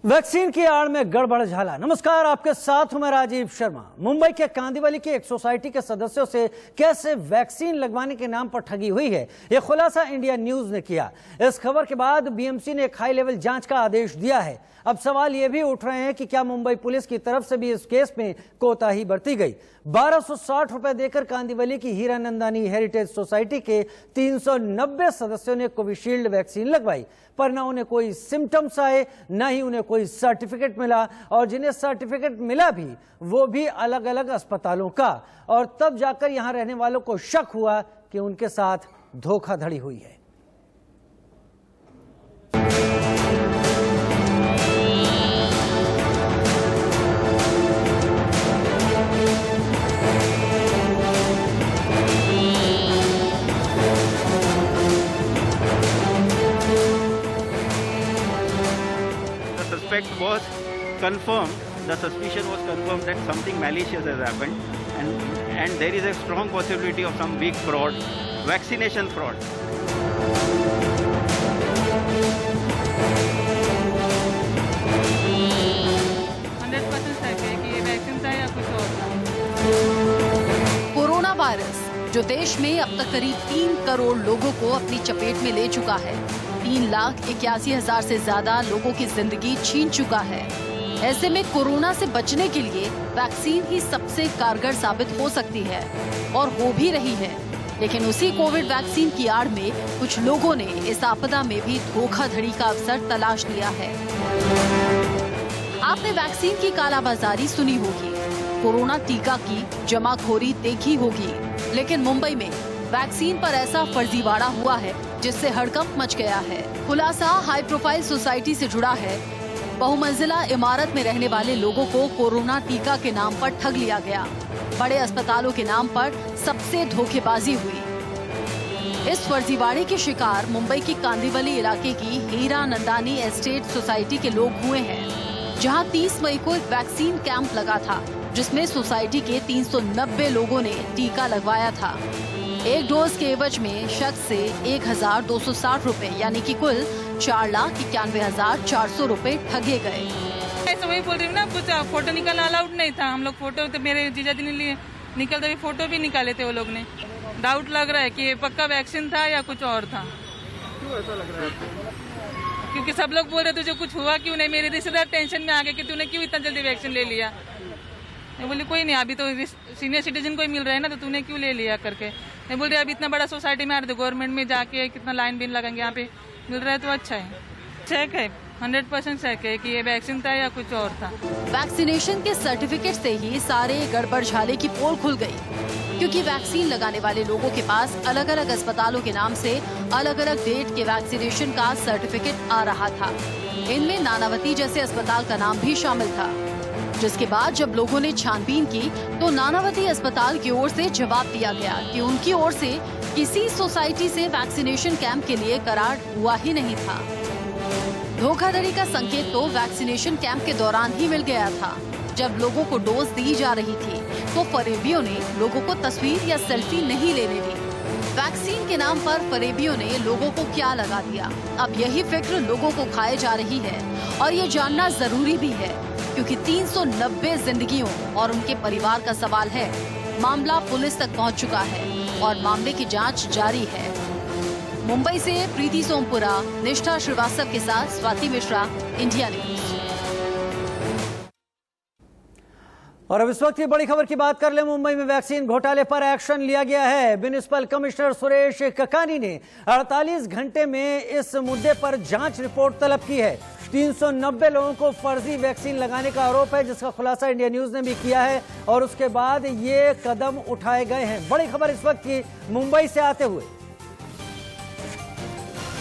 Vaccine की आड़ में गड़बड़ झाला। नमस्कार, आपके साथ हूं मैं राजीव शर्मा। मुंबई के कांदिवली की एक सोसाइटी के सदस्यों से कैसे वैक्सीन लगवाने के नाम पर ठगी हुई है, यह खुलासा इंडिया न्यूज ने किया। इस खबर के बाद बीएमसी ने एक हाई लेवल जांच का आदेश दिया है। अब सवाल यह भी उठ रहे हैं कि क्या मुंबई पुलिस की तरफ से भी इस केस में कोताही बरती गई। 1260 रुपए देकर कांदिवली की हीरानंदानी हेरिटेज सोसाइटी के 390 सदस्यों ने कोविशील्ड वैक्सीन लगवाई, पर न उन्हें कोई सिम्टम्स आए, न ही उन्हें कोई सर्टिफिकेट मिला, और जिन्हें सर्टिफिकेट मिला भी वो भी अलग अलग अस्पतालों का। और तब जाकर यहां रहने वालों को शक हुआ कि उनके साथ धोखाधड़ी हुई है। Was confirmed, the suspicion was confirmed that something malicious has happened, and there is a strong possibility of some big fraud, vaccination fraud. Corona virus जो देश में अब तक करीब 3 करोड़ लोगों को अपनी चपेट में ले चुका है, 3,81,000 से ज्यादा लोगों की जिंदगी छीन चुका है। ऐसे में कोरोना से बचने के लिए वैक्सीन ही सबसे कारगर साबित हो सकती है और हो भी रही है। लेकिन उसी कोविड वैक्सीन की आड़ में कुछ लोगों ने इस आपदा में भी धोखाधड़ी का अवसर तलाश लिया है। आपने वैक्सीन की कालाबाजारी सुनी होगी, कोरोना टीका की जमाखोरी देखी होगी, लेकिन मुंबई में वैक्सीन पर ऐसा फर्जीवाड़ा हुआ है जिससे हड़कंप मच गया है। खुलासा हाई प्रोफाइल सोसाइटी से जुड़ा है। बहुमंजिला इमारत में रहने वाले लोगों को कोरोना टीका के नाम पर ठग लिया गया। बड़े अस्पतालों के नाम पर सबसे धोखेबाजी हुई। इस फर्जीवाड़े के शिकार मुंबई की कांदिवली इलाके की हीरानंदानी एस्टेट सोसाइटी के लोग हुए हैं, जहां 30 मई को एक वैक्सीन कैंप लगा था, जिसमें सोसाइटी के 390 लोगों ने टीका लगवाया था। एक डोज के एवज में शख्स से 1,260 रुपए यानी कि कुल 4,91,400 रुपए ठगे गए। ऐसा वही बोल रही हूँ ना, कुछ फोटो निकालना अलाउड नहीं था। हम लोग फोटो तो मेरे जीजा जी ने लिए निकलते हुए फोटो भी निकाले थे वो लोग ने। डाउट लग रहा है कि ये पक्का वैक्सीन था या कुछ और था। क्यों ऐसा लग रहा है? क्योंकि सब लोग बोल रहे तुझे कुछ हुआ क्यों नहीं। मेरे रिश्तेदार टेंशन में आ गए कि तूने क्यों इतना जल्दी वैक्सीन ले लिया। मैं बोली कोई नहीं, अभी तो सीनियर सिटीजन को ही मिल रहा है ना, तो तूने क्यों ले लिया करके। मैं बोल रही अभी इतना बड़ा सोसाइटी में आ रहे थे, गवर्नमेंट में जाके कितना लाइन बिन लगाएंगे, यहाँ पे मिल रहा है तो अच्छा है। चेक है, 100% चेक है कि ये वैक्सीन था या कुछ और था। वैक्सीनेशन के सर्टिफिकेट से ही सारे गड़बड़ झाले की पोल खुल गई, क्योंकि वैक्सीन लगाने वाले लोगों के पास अलग अलग अस्पतालों के नाम से अलग अलग डेट के वैक्सीनेशन का सर्टिफिकेट आ रहा था। इनमें नानावती जैसे अस्पताल का नाम भी शामिल था, जिसके बाद जब लोगों ने छानबीन की तो नानावती अस्पताल की ओर से जवाब दिया गया कि उनकी ओर से किसी सोसाइटी से वैक्सीनेशन कैंप के लिए करार हुआ ही नहीं था। धोखाधड़ी का संकेत तो वैक्सीनेशन कैंप के दौरान ही मिल गया था। जब लोगों को डोज दी जा रही थी तो फरेबियों ने लोगों को तस्वीर या सेल्फी नहीं लेने दी। वैक्सीन के नाम पर फरेबियों ने लोगों को क्या लगा दिया, अब यही फिक्र लोगों को खाए जा रही है। और ये जानना जरूरी भी है, क्योंकि 390 जिंदगियों और उनके परिवार का सवाल है। मामला पुलिस तक पहुंच चुका है और मामले की जांच जारी है। मुंबई से प्रीति सोमपुरा, निष्ठा श्रीवास्तव के साथ स्वाति मिश्रा, इंडिया न्यूज। और अब इस वक्त की बड़ी खबर की बात कर ले। मुंबई में वैक्सीन घोटाले पर एक्शन लिया गया है। म्युनिसिपल कमिश्नर सुरेश ककानी ने 48 घंटे में इस मुद्दे पर जांच रिपोर्ट तलब की है। 390 लोगों को फर्जी वैक्सीन लगाने का आरोप है, जिसका खुलासा इंडिया न्यूज ने भी किया है, और उसके बाद ये कदम उठाए गए हैं। बड़ी खबर इस वक्त की मुंबई से आते हुए।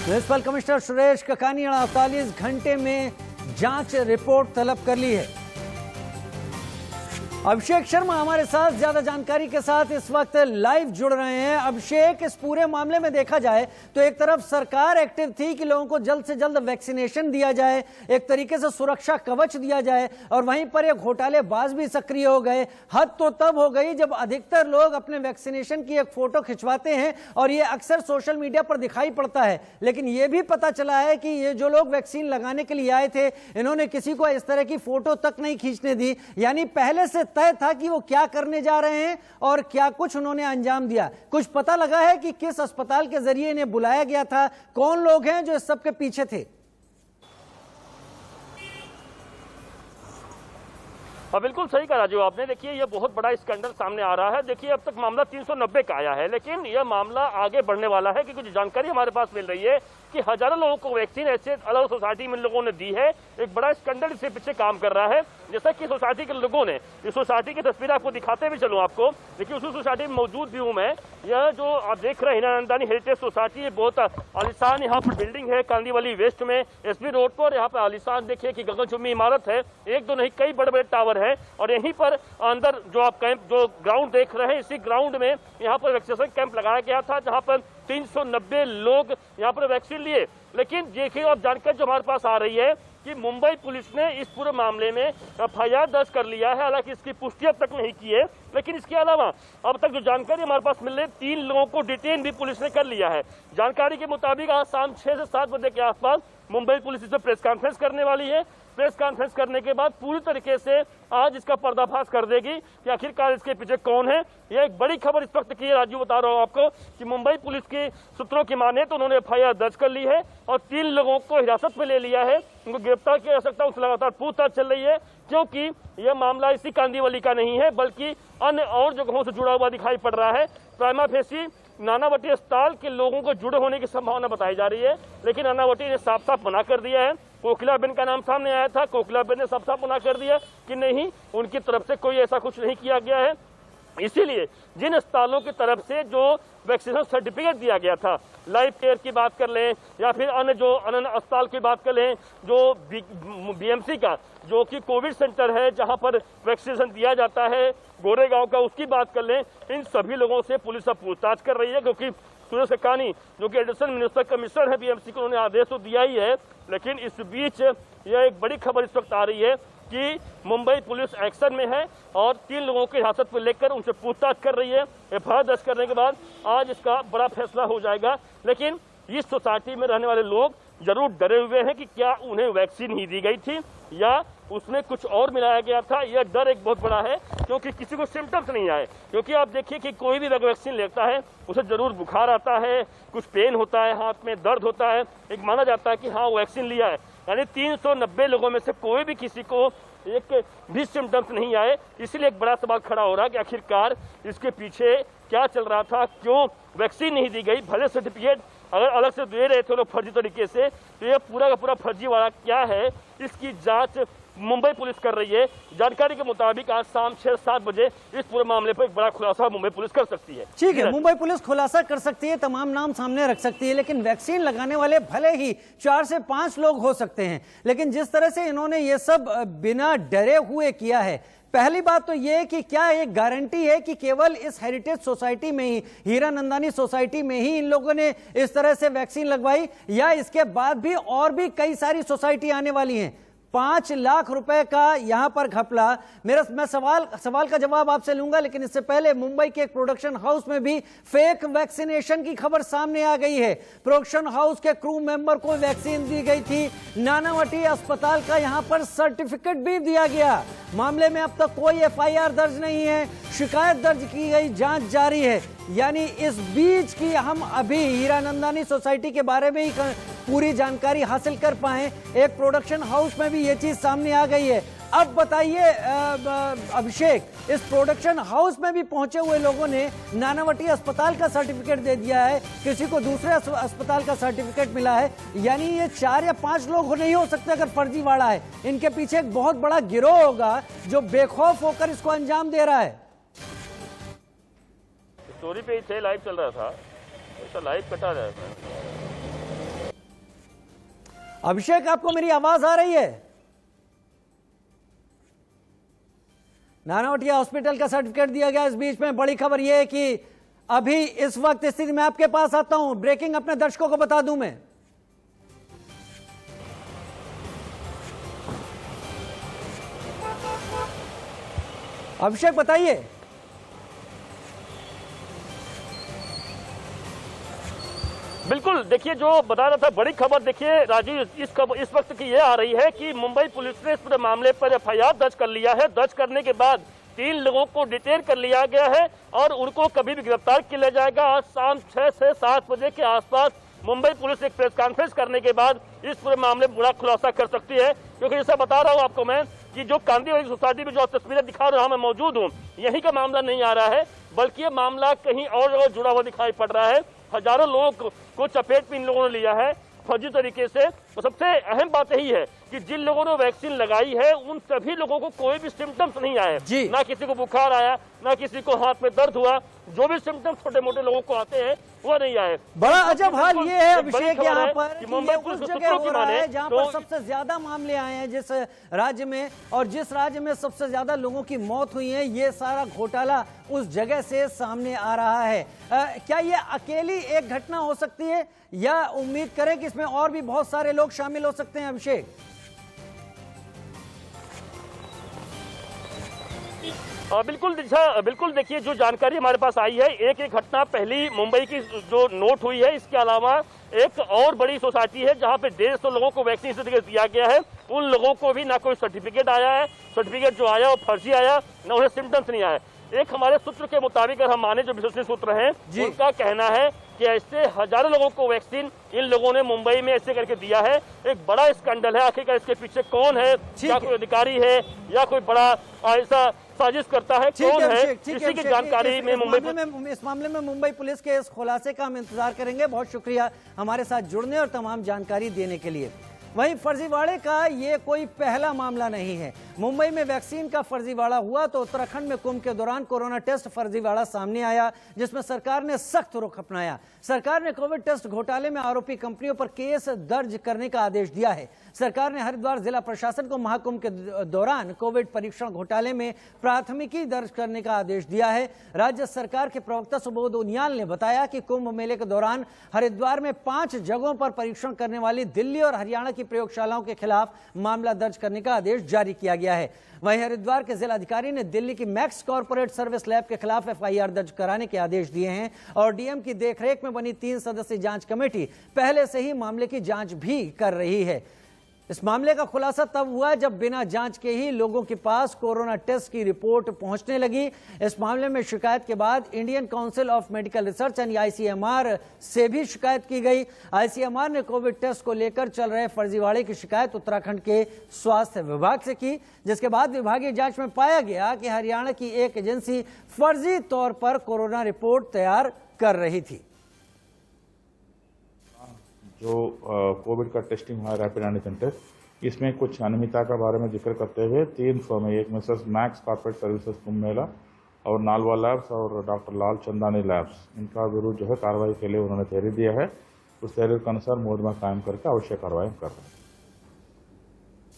म्युनिसिपल कमिश्नर सुरेश ककानी ने 48 घंटे में जांच रिपोर्ट तलब कर ली है। अभिषेक शर्मा हमारे साथ ज्यादा जानकारी के साथ इस वक्त लाइव जुड़ रहे हैं। अभिषेक, इस पूरे मामले में देखा जाए तो एक तरफ सरकार एक्टिव थी कि लोगों को जल्द से जल्द वैक्सीनेशन दिया जाए, एक तरीके से सुरक्षा कवच दिया जाए, और वहीं पर ये घोटालेबाज भी सक्रिय हो गए। हद तो तब हो गई जब अधिकतर लोग अपने वैक्सीनेशन की एक फोटो खिंचवाते हैं और ये अक्सर सोशल मीडिया पर दिखाई पड़ता है। लेकिन ये भी पता चला है कि ये जो लोग वैक्सीन लगाने के लिए आए थे, इन्होंने किसी को इस तरह की फोटो तक नहीं खींचने दी। यानी पहले से तय था कि वो क्या करने जा रहे हैं और क्या कुछ उन्होंने अंजाम दिया। कुछ पता लगा है कि किस अस्पताल के जरिए इन्हें बुलाया गया था, कौन लोग हैं जो इस सब के पीछे थे? हाँ, बिल्कुल सही कहा राजू आपने। देखिए, ये बहुत बड़ा स्कैंडल सामने आ रहा है। देखिए, अब तक मामला 390 का आया है, लेकिन यह मामला आगे बढ़ने वाला है, क्योंकि जानकारी हमारे पास मिल रही है कि हजारों लोगों को वैक्सीन ऐसे अलग सोसाइटी में लोगों ने दी है। एक बड़ा स्कैंडल इसके पीछे काम कर रहा है। जैसा कि सोसाइटी के लोगों ने, इस सोसाइटी की तस्वीर आपको दिखाते भी चलूं आपको। देखिए, उस सोसाइटी में मौजूद भी हूं मैं। यह जो आप देख रहे हैं हीरानंदानी हेरिटेज सोसाइटी, ये बहुत आलिशान यहाँ पर बिल्डिंग है कांदीवली वेस्ट में, एसपी रोड पर। यहाँ पर आलिशान देखिए कि गगनचुम्बी इमारत है, एक दो नहीं कई बड़े बड़े टावर है। और यहीं पर अंदर जो आप कैंप, जो ग्राउंड देख रहे हैं, इसी ग्राउंड में यहाँ पर वैक्सीनेशन कैंप लगाया गया था, जहाँ पर 390 लोग यहाँ पर वैक्सीन लिए। लेकिन देखिए, अब जानकारी जो हमारे पास आ रही है कि मुंबई पुलिस ने इस पूरे मामले में एफआईआर दर्ज कर लिया है। हालांकि इसकी पुष्टि अब तक नहीं की है, लेकिन इसके अलावा अब तक जो जानकारी हमारे पास मिल रही है, 3 लोगों को डिटेन भी पुलिस ने कर लिया है। जानकारी के मुताबिक आज शाम 6 से 7 बजे के आसपास मुंबई पुलिस इस पर प्रेस कॉन्फ्रेंस करने वाली है। प्रेस कॉन्फ्रेंस करने के बाद पूरी तरीके से आज इसका पर्दाफाश कर देगी कि आखिरकार इसके पीछे कौन है। यह एक बड़ी खबर इस वक्त की है राजू, बता रहा हूं आपको कि मुंबई पुलिस के सूत्रों की माने तो उन्होंने एफआईआर दर्ज कर ली है और 3 लोगों को हिरासत में ले लिया है। उनको गिरफ्तार किया जा सकता है, उससे लगातार पूछताछ चल रही है, क्योंकि यह मामला इसी कांदीवली का नहीं है बल्कि अन्य और जगहों से जुड़ा हुआ दिखाई पड़ रहा है। प्राइमा फेसी नानावटी अस्पताल के लोगों को जुड़े होने की संभावना बताई जा रही है, लेकिन नानावटी ने साफ साफ मना कर दिया है। कोकिलाबेन का नाम सामने आया था, कोकिलाबेन ने साफ साफ मना कर दिया कि नहीं, उनकी तरफ से कोई ऐसा कुछ नहीं किया गया है। इसीलिए जिन अस्पतालों की तरफ से जो वैक्सीनेशन सर्टिफिकेट दिया गया था, लाइफ केयर की बात कर लें या फिर अन्य अस्पताल की बात कर लें, जो बीएमसी का जो कि कोविड सेंटर है जहां पर वैक्सीनेशन दिया जाता है गोरेगांव का, उसकी बात कर लें, इन सभी लोगों से पुलिस अब पूछताछ कर रही है। क्योंकि सुरेश ककानी जो कि एडिशनल मिनिस्टर कमिश्नर है बीएमसी को, उन्होंने आदेश तो दिया ही है, लेकिन इस बीच यह एक बड़ी खबर इस वक्त आ रही है कि मुंबई पुलिस एक्शन में है और 3 लोगों की हिरासत में लेकर उनसे पूछताछ कर रही है। एफआईआर दर्ज करने के बाद आज इसका बड़ा फैसला हो जाएगा। लेकिन इस सोसाइटी में रहने वाले लोग जरूर डरे हुए हैं कि क्या उन्हें वैक्सीन ही दी गई थी या उसमें कुछ और मिलाया गया था। यह डर एक बहुत बड़ा है, क्योंकि किसी को सिम्टम्स नहीं आए। क्योंकि आप देखिए कि कोई भी वैक्सीन लेता है उसे जरूर बुखार आता है, कुछ पेन होता है, हाथ में दर्द होता है, एक माना जाता है कि हाँ वैक्सीन लिया है। यानी 390 लोगों में से कोई भी किसी को एक भी सिम्टम्स नहीं आए। इसीलिए एक बड़ा सवाल खड़ा हो रहा है कि आखिरकार इसके पीछे क्या चल रहा था, क्यों वैक्सीन नहीं दी गई। भले सर्टिफिकेट अगर अलग से दे रहे थे लोग फर्जी तरीके से, तो ये पूरा का पूरा फर्जी वाला क्या है, इसकी जांच मुंबई पुलिस कर रही है। जानकारी के मुताबिक आज शाम 6-7 बजे इस पूरे मामले पर एक बड़ा खुलासा मुंबई पुलिस कर सकती है। ठीक है, मुंबई पुलिस खुलासा कर सकती है, तमाम नाम सामने रख सकती है, लेकिन वैक्सीन लगाने वाले भले ही 4 से 5 लोग हो सकते हैं, लेकिन जिस तरह से इन्होंने ये सब बिना डरे हुए किया है, पहली बात तो यह कि क्या एक गारंटी है कि केवल इस हेरिटेज सोसाइटी में ही, हीरानंदानी सोसाइटी में ही इन लोगों ने इस तरह से वैक्सीन लगवाई, या इसके बाद भी और भी कई सारी सोसाइटी आने वाली हैं? 5 लाख रुपए का यहां पर घपला। मैं सवाल का जवाब आपसे लूंगा, लेकिन इससे पहले मुंबई के एक प्रोडक्शन हाउस में भी फेक वैक्सीनेशन की खबर सामने आ गई है। प्रोडक्शन हाउस के क्रू मेंबर को वैक्सीन दी गई थी। नानावटी अस्पताल का यहां पर सर्टिफिकेट भी दिया गया। मामले में अब तक कोई एफआईआर दर्ज नहीं है, शिकायत दर्ज की गई, जांच जारी है। यानी इस बीच की हम अभी हीरानंदानी सोसाइटी के बारे में ही पूरी जानकारी हासिल कर पाए। एक प्रोडक्शन हाउस में भी ये चीज सामने आ गई है। अब बताइए अभिषेक, इस प्रोडक्शन हाउस में भी पहुंचे हुए लोगों ने नानावटी अस्पताल का सर्टिफिकेट दे दिया है, किसी को दूसरे अस्पताल का सर्टिफिकेट मिला है। यानी ये 4 या 5 लोग नहीं हो सकते अगर फर्जीवाड़ा है। इनके पीछे एक बहुत बड़ा गिरोह होगा जो बेखौफ होकर इसको अंजाम दे रहा है। स्टोरी पे थे, लाइव चल रहा था, ऐसा लाइव कटा रहा था। अभिषेक, आपको मेरी आवाज आ रही है? नानावटिया हॉस्पिटल का सर्टिफिकेट दिया गया। इस बीच में बड़ी खबर यह है कि अभी इस वक्त स्थिति मैं आपके पास आता हूं, ब्रेकिंग अपने दर्शकों को बता दूं मैं। अभिषेक बताइए। बिल्कुल, देखिए जो बता रहा था बड़ी खबर, देखिए राजीव इस वक्त की ये आ रही है कि मुंबई पुलिस ने इस पूरे मामले पर एफआईआर दर्ज कर लिया है। दर्ज करने के बाद 3 लोगों को डिटेन कर लिया गया है और उनको कभी भी गिरफ्तार किया जाएगा। आज शाम 6 से 7 बजे के आसपास मुंबई पुलिस एक प्रेस कॉन्फ्रेंस करने के बाद इस पूरे मामले में बड़ा खुलासा कर सकती है, क्योंकि जैसा बता रहा हूं आपको मैं कि जो कांदीवली सोसाइटी में जो तस्वीरें दिखा रहा हूं, मैं मौजूद हूं, यहीं का मामला नहीं आ रहा है, बल्कि ये मामला कहीं और जगह जुड़ा हुआ दिखाई पड़ रहा है। हजारों लोगों को चपेट में इन लोगों ने लिया है फर्जी तरीके से। तो सबसे अहम बात यही है कि जिन लोगों ने वैक्सीन लगाई है उन सभी लोगों को कोई भी सिम्टम्स नहीं आए, ना किसी को बुखार आया, ना किसी को हाथ में दर्द हुआ। जो भी सिम्टम्स छोटे मोटे लोगों को आते हैं वो नहीं आए। बड़ा अजब हाल ये है अभिषेक यहाँ पर कि मुंबई पुलिस जगह हो रहा है जहाँ पर सबसे ज्यादा मामले आए हैं जिस राज्य में, और जिस राज्य में सबसे ज्यादा लोगों की मौत हुई है, ये सारा घोटाला उस जगह से सामने आ रहा है। क्या ये अकेली एक घटना हो सकती है या उम्मीद करें कि इसमें और भी बहुत सारे लोग शामिल हो सकते हैं अभिषेक? बिल्कुल देखिए जो जानकारी हमारे पास आई है, एक घटना पहली मुंबई की जो नोट हुई है, इसके अलावा एक और बड़ी सोसाइटी है जहां पे 150 लोगों को वैक्सीन सर्टिफिकेट दिया गया है। उन लोगों को भी ना कोई सर्टिफिकेट आया है, सर्टिफिकेट जो आया वो फर्जी आया, ना उन्हें सिम्टम्स नहीं आए। एक हमारे सूत्र के मुताबिक अगर हम माने जो विश्वसनीय सूत्र हैं, उनका कहना है कि ऐसे हजारों लोगों को वैक्सीन इन लोगों ने मुंबई में ऐसे करके दिया है। एक बड़ा स्कैंडल है, आखिरकार इसके पीछे कौन है, क्या कोई अधिकारी है या कोई बड़ा ऐसा साजिश करता है, कौन है, इसी की जानकारी में इस मामले में मुंबई पुलिस के इस खुलासे का हम इंतजार करेंगे। बहुत शुक्रिया हमारे साथ जुड़ने और तमाम जानकारी देने के लिए। वहीं फर्जीवाड़े का ये कोई पहला मामला नहीं है। मुंबई में वैक्सीन का फर्जीवाड़ा हुआ तो उत्तराखंड में कुंभ के दौरान कोरोना टेस्ट फर्जीवाड़ा सामने आया, जिसमें सरकार ने सख्त रुख अपनाया। सरकार ने कोविड टेस्ट घोटाले में आरोपी कंपनियों पर केस दर्ज करने का आदेश दिया है। सरकार ने हरिद्वार जिला प्रशासन को महाकुंभ के दौरान कोविड परीक्षण घोटाले में प्राथमिकी दर्ज करने का आदेश दिया है। राज्य सरकार के प्रवक्ता सुबोध उनियाल ने बताया कि कुंभ मेले के दौरान हरिद्वार में 5 जगहों पर परीक्षण करने वाली दिल्ली और हरियाणा की प्रयोगशालाओं के खिलाफ मामला दर्ज करने का आदेश जारी किया गया है। वहीं हरिद्वार के जिलाधिकारी ने दिल्ली की मैक्स कॉर्पोरेट सर्विस लैब के खिलाफ एफआईआर दर्ज कराने के आदेश दिए हैं और डीएम की देखरेख में बनी 3 सदस्यीय जांच कमेटी पहले से ही मामले की जांच भी कर रही है। इस मामले का खुलासा तब हुआ जब बिना जांच के ही लोगों के पास कोरोना टेस्ट की रिपोर्ट पहुंचने लगी। इस मामले में शिकायत के बाद Indian council of medical research यानी आईसीएमआर से भी शिकायत की गई। आईसीएमआर ने कोविड टेस्ट को लेकर चल रहे फर्जीवाड़े की शिकायत उत्तराखंड के स्वास्थ्य विभाग से की, जिसके बाद विभागीय जांच में पाया गया कि हरियाणा की एक एजेंसी फर्जी तौर पर कोरोना रिपोर्ट तैयार कर रही थी। जो कोविड का टेस्टिंग हुआ रैपिड एंटीजन टेस्ट, इसमें कुछ अनियमितता के बारे में जिक्र करते हुए 3 फर्म, एक Mrs max corporate services Kumbh Mela और नालवा लैब्स और डॉक्टर लाल चंदानी लैब्स, इनका विरुद्ध जो है कार्रवाई के लिए उन्होंने तहरीर दिया है। उस तहरीर के अनुसार मुकदमा कायम करके आवश्यक कार्रवाई कर रहे हैं।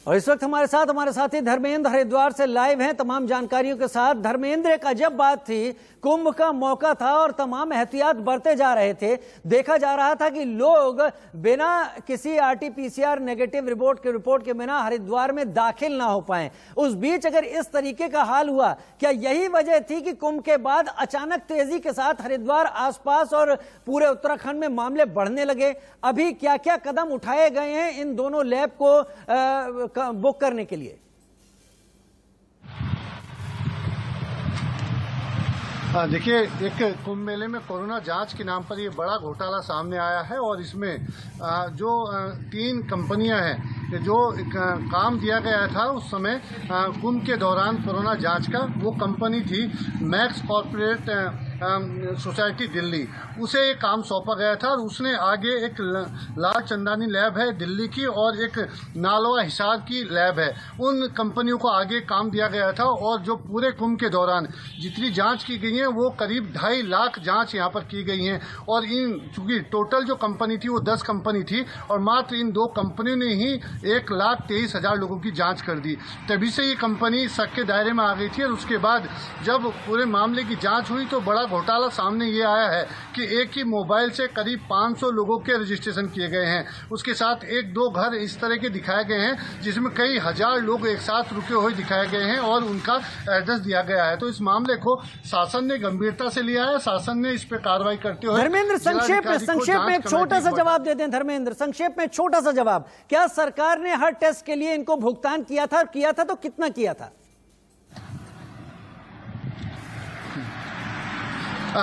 और इस वक्त हमारे साथी धर्मेंद्र हरिद्वार से लाइव हैं तमाम जानकारियों के साथ। धर्मेंद्र, एक अजब बात थी, कुंभ का मौका था और तमाम एहतियात बरते जा रहे थे। देखा जा रहा था कि लोग बिना किसी आरटीपीसीआर नेगेटिव रिपोर्ट के बिना हरिद्वार में दाखिल ना हो पाए। उस बीच अगर इस तरीके का हाल हुआ, क्या यही वजह थी कि कुंभ के बाद अचानक तेजी के साथ हरिद्वार आसपास और पूरे उत्तराखंड में मामले बढ़ने लगे? अभी क्या क्या कदम उठाए गए हैं इन दोनों लैब को बुक करने के लिए? देखिए, एक कुंभ मेले में कोरोना जांच के नाम पर ये बड़ा घोटाला सामने आया है और इसमें जो 3 कंपनियां हैं जो काम दिया गया था उस समय कुंभ के दौरान कोरोना जांच का, वो कंपनी थी मैक्स कॉर्पोरेट सोसाइटी दिल्ली, उसे ये काम सौंपा गया था और उसने आगे एक लाल चंदानी लैब है दिल्ली की और एक नालवा हिसार की लैब है, उन कंपनियों को आगे काम दिया गया था। और जो पूरे कुंभ के दौरान जितनी जांच की गई है वो करीब 2.5 लाख जांच यहाँ पर की गई हैं। और इन चूंकि टोटल जो कंपनी थी वो 10 कंपनी थी और मात्र इन 2 कंपनियों ने ही 1,23,000 लोगों की जांच कर दी। तभी से ये कंपनी शक के दायरे में आ गई थी। और उसके बाद जब पूरे मामले की जांच हुई तो बड़ा घोटाला सामने ये आया है कि एक ही मोबाइल से करीब 500 लोगों के रजिस्ट्रेशन किए गए हैं। उसके साथ 1-2 घर इस तरह के दिखाए गए हैं जिसमें कई हजार लोग एक साथ रुके हुए दिखाए गए हैं और उनका एड्रेस दिया गया है। तो इस मामले को शासन ने गंभीरता से लिया है। शासन ने इस पर कार्रवाई करते हुए धर्मेंद्र संक्षेप में एक छोटा सा जवाब दे दें। धर्मेंद्र संक्षेप में छोटा सा जवाब, क्या सरकार ने हर टेस्ट के लिए इनको भुगतान किया था तो कितना किया था?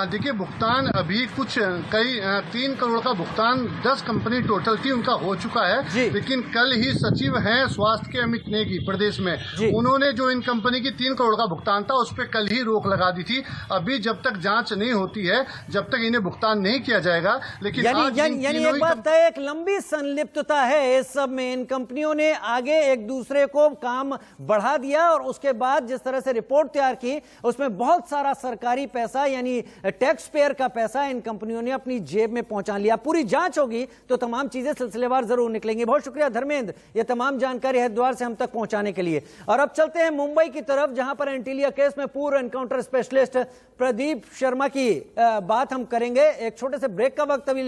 देखिए भुगतान अभी कुछ कई 3 करोड़ का भुगतान 10 कंपनी टोटल थी उनका हो चुका है। लेकिन कल ही सचिव हैं स्वास्थ्य के अमित नेगी प्रदेश में, उन्होंने जो इन कंपनी की 3 करोड़ का भुगतान था उस पर कल ही रोक लगा दी थी। अभी जब तक जांच नहीं होती है जब तक इन्हें भुगतान नहीं किया जाएगा। लेकिन यानी एक बात तय, एक लंबी संलिप्तता है इस सब में। इन कंपनियों ने आगे एक दूसरे को काम बढ़ा दिया और उसके बाद जिस तरह से रिपोर्ट तैयार की उसमें बहुत सारा सरकारी पैसा यानी टैक्स पेयर का पैसा इन कंपनियों ने अपनी जेब में पहुंचा लिया। पूरी जांच होगी तो तमाम चीजें सिलसिलेवार जरूर निकलेंगी। बहुत शुक्रिया धर्मेंद्र, ये तमाम जानकारी हरिद्वार से हम तक पहुंचाने के लिए। और अब चलते हैं मुंबई की तरफ, जहां पर एंटीलिया केस में पूर्व एनकाउंटर स्पेशलिस्ट प्रदीप शर्मा की बात हम करेंगे। एक छोटे से ब्रेक का वक्त अभी